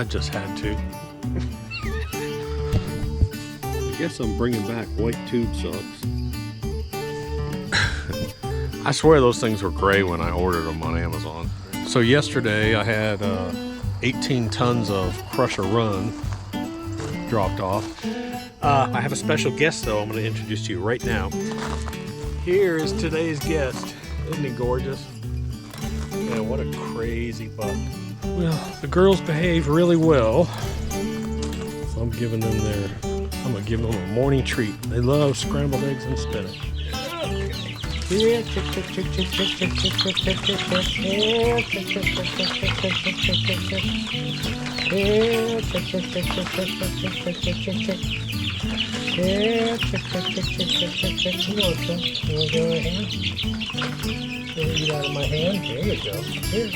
I just had to. I guess I'm bringing back white tube socks. I swear those things were gray when I ordered them on Amazon. So yesterday I had 18 tons of Crusher Run dropped off. I have a special guest though I'm going to introduce to you right now. Here is today's guest. Isn't he gorgeous? Man, what a crazy buck. Well, the girls behave really well. So I'm gonna give them a morning treat. They love scrambled eggs and spinach. Here, chick, chick, chick, chick, chick, chick, chick, chick, chick, chick, chick. Here, chick, chick, chick, chick, chick, chick, chick, chick, chick. Here, chick, chick, chick, chick, chick, chick, chick, chick, chick, chick, chick. Here, chick, chick, chick, chick, chick, chick, chick. You want some? You want to go right here? You want to eat out of my hand? There you go. Here.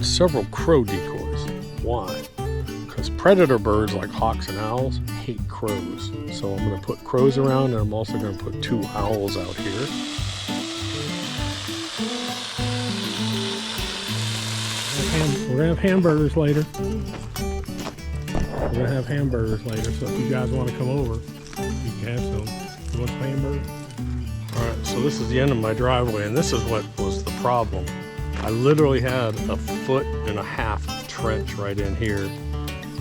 Several crow decoys. Why? Because predator birds like hawks and owls hate crows. So I'm going to put crows around, and I'm also going to put 2 owls out here. We're going to have hamburgers later. We're going to have hamburgers later, so if you guys want to come over, you can have some. You want some hamburgers? Alright, so this is the end of my driveway, and this is what was the problem. I literally had 1.5 foot trench right in here,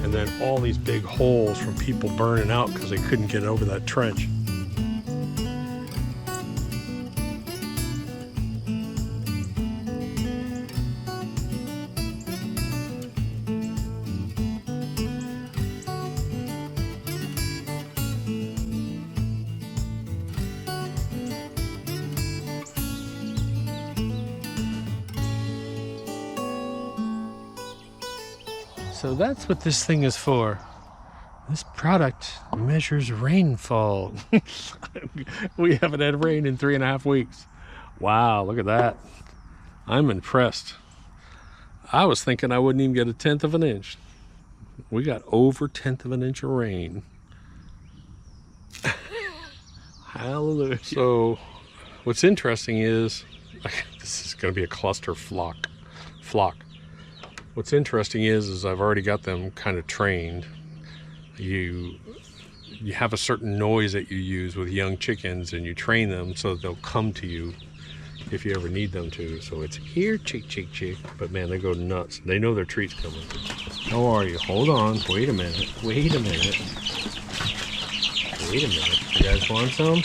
and then all these big holes from people burning out because they couldn't get over that trench. So that's what this thing is for. This product measures rainfall. We haven't had rain in 3.5 weeks. Wow, look at that. I'm impressed. I was thinking I wouldn't even get 1/10 of an inch. We got over 1/10 of an inch of rain. Hallelujah. So what's interesting is, this is going to be a cluster flock. What's interesting is I've already got them kind of trained. You have a certain noise that you use with young chickens, and you train them so that they'll come to you if you ever need them to. So it's here, chick, chick, chick. But man, they go nuts. They know their treat's coming. How are you? Hold on. Wait a minute. Wait a minute. Wait a minute. You guys want some?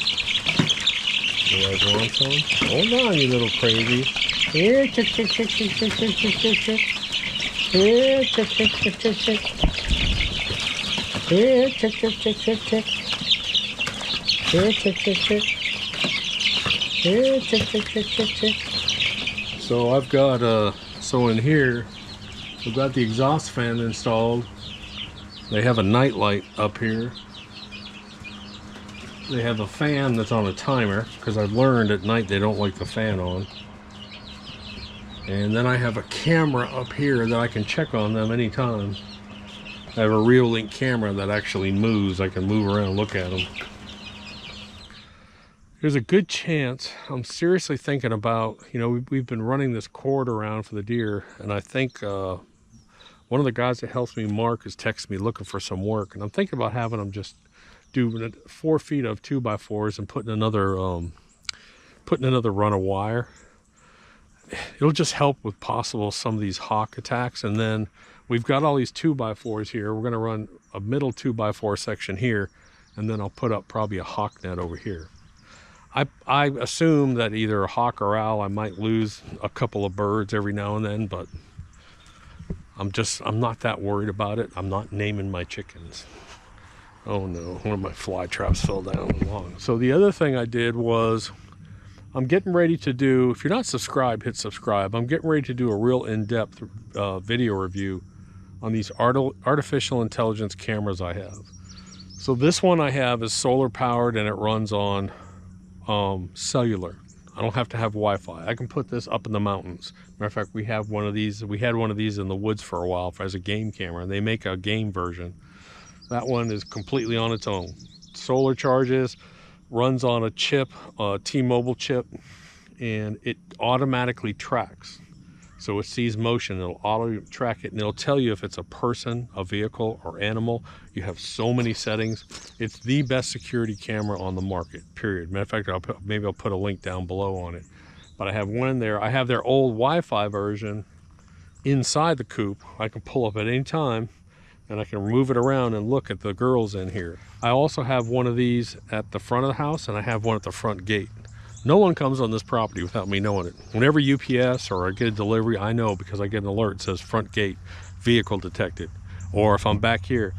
You guys want some? Hold on, you little crazy. Here, chick, chick, chick, chick, chick, chick, chick, chick, chick. Here, chick, chick, chick, chick, chick. Here, chick, chick, chick, chick, chick. Here, chick, chick, chick. Here, chick, chick, chick, chick, chick. So I've got, so in here, we've got the exhaust fan installed. They have a night light up here. They have a fan that's on a timer, because I've learned at night they don't like the fan on. And then I have a camera up here that I can check on them anytime. I have a real link camera that actually moves. I can move around and look at them. There's a good chance, I'm seriously thinking about, you know, we've been running this cord around for the deer, and I think what One of the guys that helps me mark is texting me looking for some work, and I'm thinking about having them just do 4 feet of 2x4s and putting another run of wire. It'll just help with possible some of these hawk attacks. And then we've got all these 2x4s here. We're going to run a middle 2x4 section here, and then I'll put up probably a hawk net over here. I assume that either a hawk or owl, I might lose a couple of birds every now and then, but I'm not that worried about it. I'm not naming my chickens. Oh no, one of my fly traps fell down along. So the other thing I did was, I'm getting ready to do, if you're not subscribed, hit subscribe. I'm getting ready to do a real in-depth video review on these artificial intelligence cameras I have. So this one I have is solar powered and it runs on cellular. I don't have to have Wi-Fi. I can put this up in the mountains. Matter of fact, we have one of these. We had one of these in the woods for a while as a game camera, and they make a game version. That one is completely on its own. Solar charges, runs on a chip, a T-Mobile chip, and it automatically tracks. So it sees motion, it'll auto track it, and it'll tell you if it's a person, a vehicle, or animal. You have so many settings. It's the best security camera on the market, period. Matter of fact, maybe I'll put a link down below on it. But I have one in there. I have their old Wi-Fi version inside the coop. I can pull up at any time, and I can move it around and look at the girls in here. I also have one of these at the front of the house, and I have one at the front gate. No one comes on this property without me knowing it. Whenever UPS or I get a delivery, I know because I get an alert that says front gate, vehicle detected. Or if I'm back here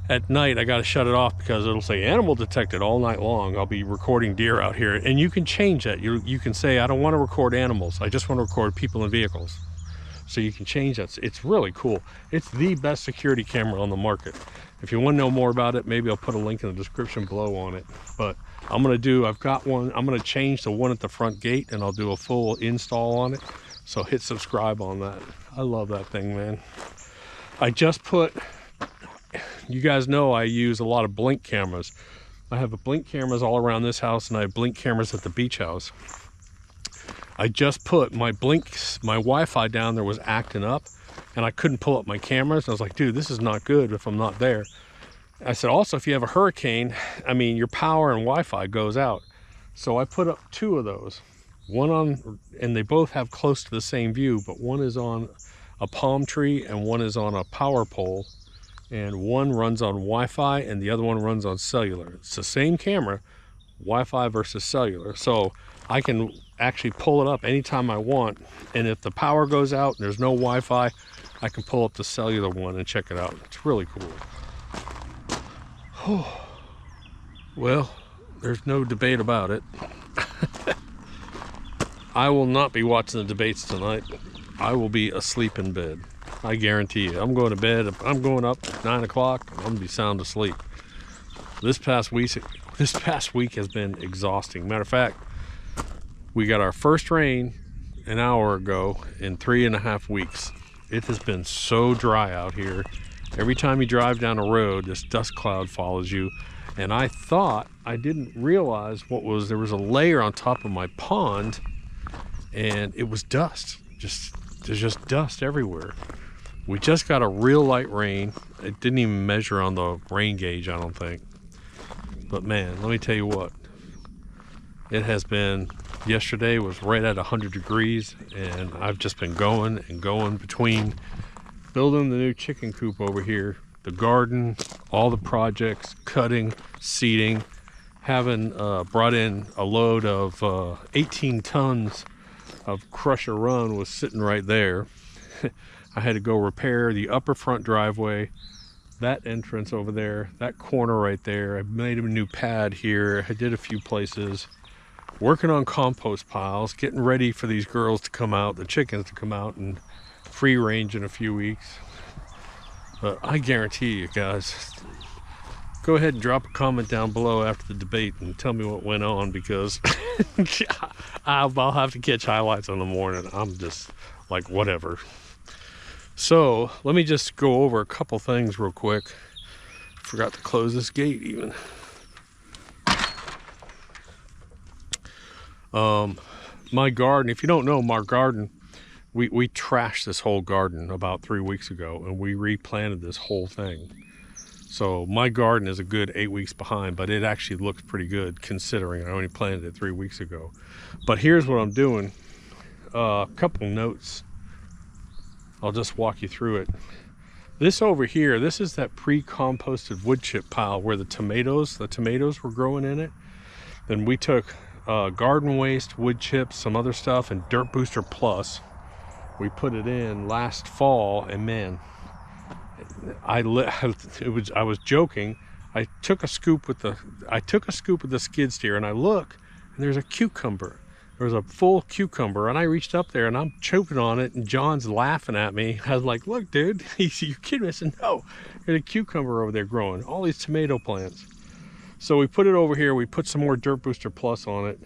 at night, I gotta shut it off because it'll say animal detected all night long. I'll be recording deer out here, and you can change that. You can say, I don't wanna record animals. I just wanna record people and vehicles. So you can change that. It's really cool. It's the best security camera on the market. If you want to know more about it, maybe I'll put a link in the description below on it. But I've got one. I'm going to change the one at the front gate, and I'll do a full install on it. So hit subscribe on that. I love that thing, man. You guys know I use a lot of blink cameras. I have blink cameras all around this house, and I have blink cameras at the beach house. I just put my Wi-Fi down there was acting up, and I couldn't pull up my cameras. I was like, dude, this is not good if I'm not there. I said, also, if you have a hurricane, I mean, your power and Wi-Fi goes out. So I put up 2 of those. And they both have close to the same view, but one is on a palm tree and one is on a power pole. And one runs on Wi-Fi and the other one runs on cellular. It's the same camera, Wi-Fi versus cellular. So I can actually pull it up anytime I want. And if the power goes out and there's no Wi-Fi, I can pull up the cellular one and check it out. It's really cool. Well, there's no debate about it. I will not be watching the debates tonight. I will be asleep in bed. I guarantee you. I'm going to bed. I'm going up at 9 o'clock. I'm going to be sound asleep. This past week has been exhausting. Matter of fact, we got our first rain an hour ago in 3.5 weeks. It has been so dry out here. Every time you drive down a road, this dust cloud follows you. And I didn't realize there was a layer on top of my pond, and it was dust. There's just dust everywhere. We just got a real light rain. It didn't even measure on the rain gauge, I don't think. But man, let me tell you what. It has been, yesterday was right at 100 degrees, and I've just been going and going between building the new chicken coop over here, the garden, all the projects, cutting, seeding, having brought in a load of 18 tons of crusher run was sitting right there. I had to go repair the upper front driveway, that entrance over there, that corner right there. I made a new pad here. I did a few places. Working on compost piles, getting ready for these girls to come out, the chickens to come out and free range in a few weeks. But I guarantee you guys, go ahead and drop a comment down below after the debate and tell me what went on, because I'll have to catch highlights in the morning. I'm just like, whatever. So let me just go over a couple things real quick. Forgot to close this gate even. My garden, if you don't know, my garden, we trashed this whole garden about 3 weeks ago, and we replanted this whole thing. So my garden is a good 8 weeks behind, but it actually looks pretty good considering I only planted it 3 weeks ago. But here's what I'm doing. A couple notes. I'll just walk you through it. This over here, this is that pre-composted wood chip pile where the tomatoes were growing in it. Then we took garden waste, wood chips, some other stuff, and Dirt Booster Plus. We put it in last fall, and man, I was joking. I took a scoop with the skid steer, and I look, and there's a cucumber. There was a full cucumber, and I reached up there, and I'm choking on it, and John's laughing at me. I was like, "Look, dude, you kidding me?" I said, "No, there's a cucumber over there growing. All these tomato plants." So we put it over here. We put some more Dirt Booster Plus on it.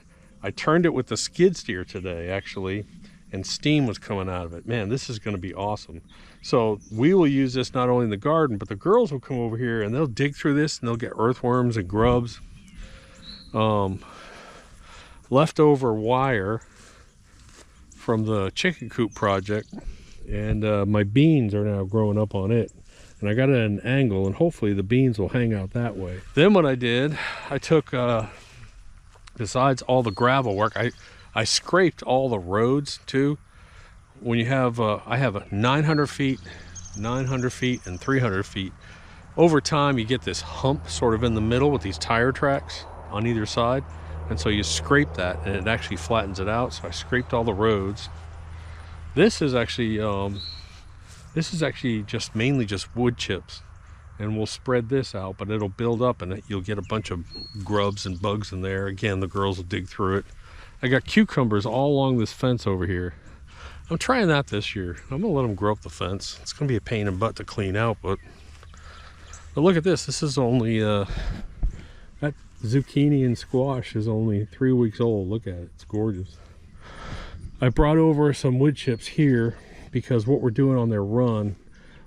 I turned it with the skid steer today, actually, and steam was coming out of it. Man, this is going to be awesome. So we will use this not only in the garden, but the girls will come over here and they'll dig through this and they'll get earthworms and grubs. Leftover wire from the chicken coop project, and my beans are now growing up on it. And I got it at an angle, and hopefully the beans will hang out that way. Then what I did, I took, besides all the gravel work, I scraped all the roads too. When you have, I have 900 feet, 900 feet, and 300 feet. Over time, you get this hump sort of in the middle with these tire tracks on either side. And so you scrape that, and it actually flattens it out. So I scraped all the roads. This is actually just mainly just wood chips. And we'll spread this out, but it'll build up, and you'll get a bunch of grubs and bugs in there. Again, the girls will dig through it. I got cucumbers all along this fence over here. I'm trying that this year. I'm gonna let them grow up the fence. It's gonna be a pain in the butt to clean out, but look at this. This is only, that zucchini and squash is only 3 weeks old. Look at it, it's gorgeous. I brought over some wood chips here because what we're doing on their run,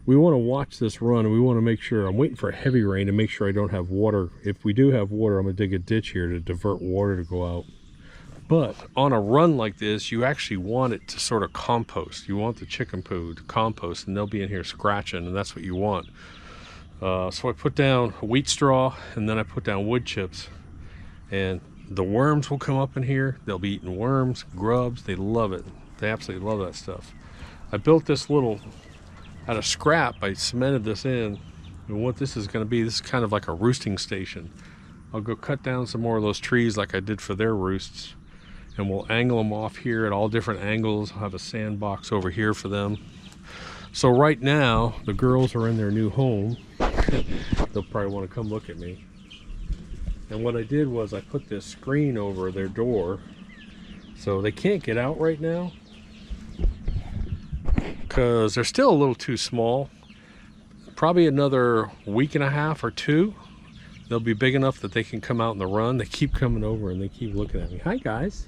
we want to watch this run, and we want to make sure. I'm waiting for a heavy rain to make sure I don't have water. If we do have water, I'm gonna dig a ditch here to divert water to go out. But on a run like this, you actually want it to sort of compost. You want the chicken poo to compost, and they'll be in here scratching, and that's what you want. So I put down wheat straw, and then I put down wood chips, and the worms will come up in here. They'll be eating worms, grubs. They love it. They absolutely love that stuff. I built this little, out of scrap, I cemented this in, and what this is going to be, this is kind of like a roosting station. I'll go cut down some more of those trees like I did for their roosts, and we'll angle them off here at all different angles. I'll have a sandbox over here for them. So right now, the girls are in their new home. They'll probably want to come look at me. And what I did was I put this screen over their door, so they can't get out right now because they're still a little too small. Probably another week and a half or two, they'll be big enough that they can come out in the run. They keep coming over and they keep looking at me. Hi guys.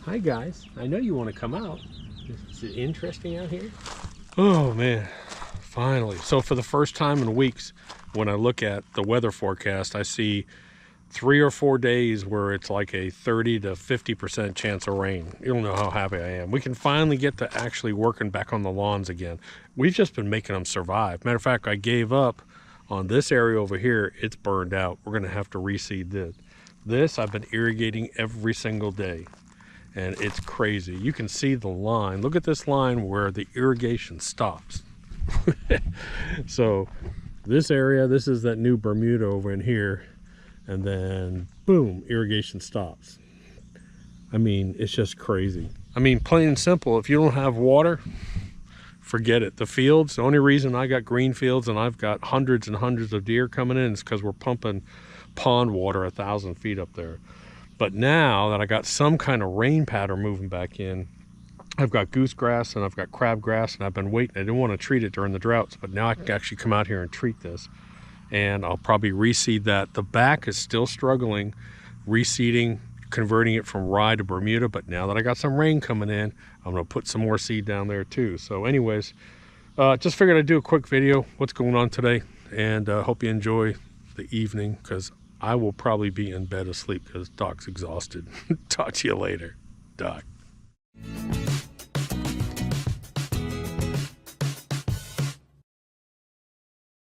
Hi guys. I know you want to come out. Is it interesting out here? Oh man, finally. So for the first time in weeks, when I look at the weather forecast, I see 3 or 4 days where it's like a 30 to 50% chance of rain. You don't know how happy I am. We can finally get to actually working back on the lawns again. We've just been making them survive. Matter of fact, I gave up on this area over here. It's burned out. We're gonna have to reseed this. This I've been irrigating every single day, and it's crazy. You can see the line. Look at this line where the irrigation stops. So this area, this is that new Bermuda over in here, and then boom, irrigation stops. I mean, it's just crazy. I mean, plain and simple, if you don't have water, forget it. The fields, the only reason I got green fields and I've got hundreds and hundreds of deer coming in is because we're pumping pond water 1,000 feet up there. But now that I got some kind of rain pattern moving back in, I've got goosegrass and I've got crabgrass, and I've been waiting. I didn't want to treat it during the droughts, but now I can actually come out here and treat this. And I'll probably reseed that. The back is still struggling, reseeding, converting it from rye to Bermuda, but now that I got some rain coming in, I'm gonna put some more seed down there too. So anyways, just figured I'd do a quick video, what's going on today, and hope you enjoy the evening, because I will probably be in bed asleep because Doc's exhausted. Talk to you later. Doc.